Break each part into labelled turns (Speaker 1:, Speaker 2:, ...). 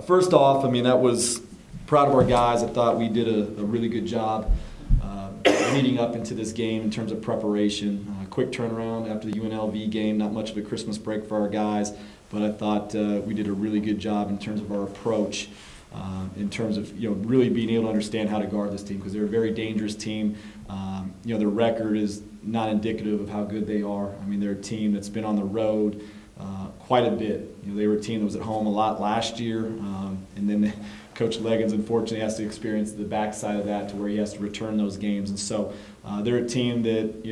Speaker 1: First off, I mean, that was proud of our guys. I thought we did a really good job leading up into this game in terms of preparation. Quick turnaround after the UNLV game, not much of a Christmas break for our guys, but I thought we did a really good job in terms of our approach, in terms of really being able to understand how to guard this team, because they're a very dangerous team. Their record is not indicative of how good they are. I mean, they're a team that's been on the road quite a bit. They were a team that was at home a lot last year, and then Coach Leggins unfortunately has to experience the backside of that to where he has to return those games. And so they're a team that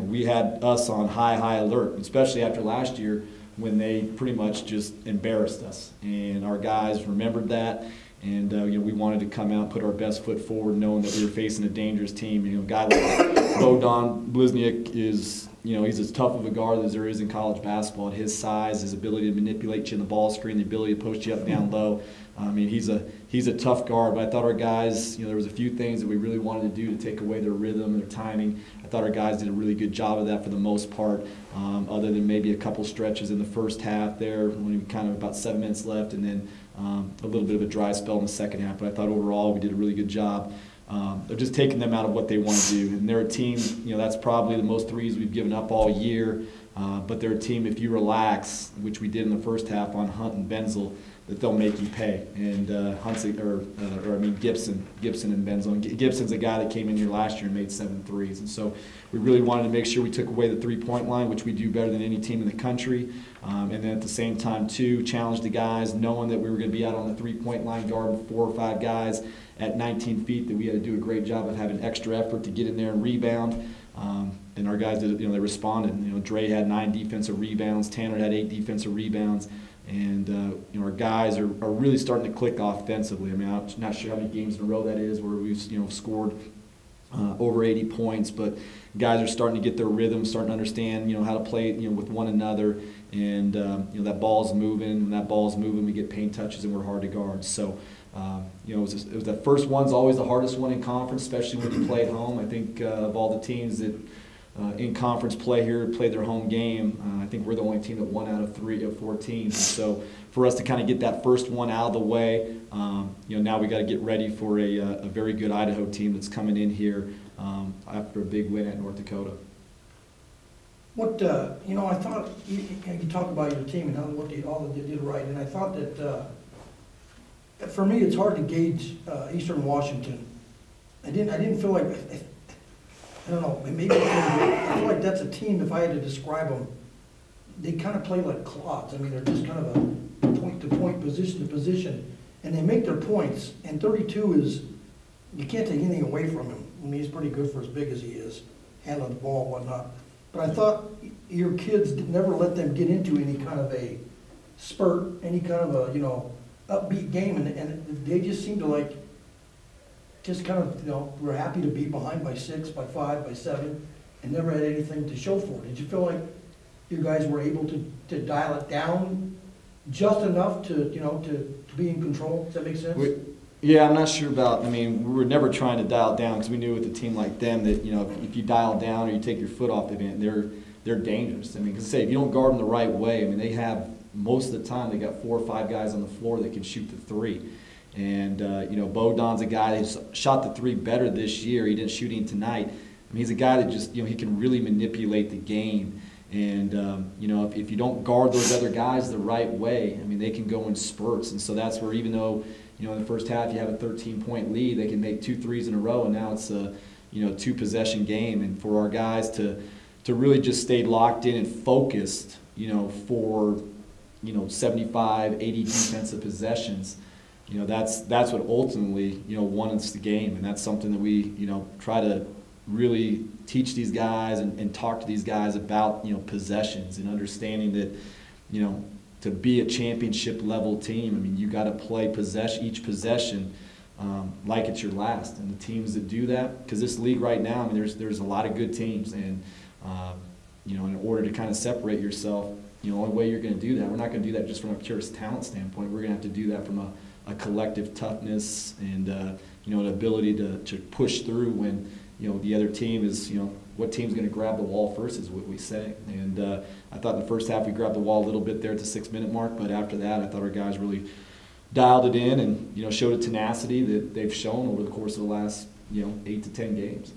Speaker 1: we had us on high alert, especially after last year when they pretty much just embarrassed us. And our guys remembered that, and we wanted to come out and put our best foot forward, knowing that we were facing a dangerous team. A guy like Bogdan Blizniak is, he's as tough of a guard as there is in college basketball. At his size, his ability to manipulate you in the ball screen, the ability to post you up, down low. I mean, he's a tough guard. But I thought our guys, there was a few things that we really wanted to do to take away their rhythm, their timing. I thought our guys did a really good job of that for the most part, other than maybe a couple stretches in the first half there, when we kind of about 7 minutes left, and then a little bit of a dry spell in the second half. But I thought overall we did a really good job. They're just taking them out of what they want to do. And they're a team, that's probably the most threes we've given up all year. But they're a team, if you relax, which we did in the first half on Hunt and Benzel, that they'll make you pay. And Gibson and Benzel. And Gibson's a guy that came in here last year and made 7 threes. And so we really wanted to make sure we took away the three-point line, which we do better than any team in the country. And then at the same time, too, challenge the guys, knowing that we were going to be out on the three-point line guarding 4 or 5 guys at 19 feet, that we had to do a great job of having extra effort to get in there and rebound. And our guys did, they responded. Dre had 9 defensive rebounds, Tanner had 8 defensive rebounds, and our guys are really starting to click offensively. I mean, I'm not sure how many games in a row that is where we've scored over 80 points, but guys are starting to get their rhythm, starting to understand how to play with one another, and that ball's moving. When that ball's moving, we get paint touches and we're hard to guard. So. It was the first one's always the hardest one in conference, especially when you play at home. I think of all the teams that in conference play here, play their home game, I think we're the only team that won out of 4 teams. And so for us to kind of get that first one out of the way, now we got to get ready for a very good Idaho team that's coming in here after a big win at North Dakota.
Speaker 2: What I thought you talk about your team and all that you did right, and I thought that. For me, it's hard to gauge Eastern Washington. I didn't feel like, I don't know, maybe I feel like that's a team, if I had to describe them, they kind of play like clods. I mean, they're just kind of a point-to-point, position-to-position, and they make their points, and 32 is, you can't take anything away from him. I mean, he's pretty good for as big as he is, handling the ball and whatnot. But I thought your kids never let them get into any kind of a spurt, any kind of a, upbeat game, and they just seem to just kind of, we're happy to be behind by 6, by 5, by 7, and never had anything to show for it. Did you feel like you guys were able to dial it down just enough to be in control? Does that make sense?
Speaker 1: Yeah, I'm not sure about, we were never trying to dial it down, because we knew with a team like them that, if you dial down or you take your foot off the event, they're dangerous. Because if you don't guard them the right way, they have, most of the time, they got 4 or 5 guys on the floor that can shoot the 3. And, Bogdan's a guy who's shot the 3 better this year. He didn't shoot any tonight. He's a guy that just, he can really manipulate the game. And, if you don't guard those other guys the right way, they can go in spurts. And so that's where, even though, in the first half you have a 13-point lead, they can make 2 threes in a row, and now it's a, 2-possession game. And for our guys to really just stay locked in and focused, for 75, 80 defensive possessions, that's what ultimately, won us the game. And that's something that we, try to really teach these guys and talk to these guys about, possessions, and understanding that, to be a championship level team, you got to play each possession like it's your last. And the teams that do that, because this league right now, there's a lot of good teams, and in order to kind of separate yourself, the only way you're going to do that, we're not going to do that just from a pure talent standpoint. We're going to have to do that from a collective toughness and an ability to push through when the other team is what team's going to grab the wall first is what we say. And I thought in the first half we grabbed the wall a little bit there at the 6-minute mark, but after that I thought our guys really dialed it in and, you know, showed a tenacity that they've shown over the course of the last, you know, 8 to 10 games.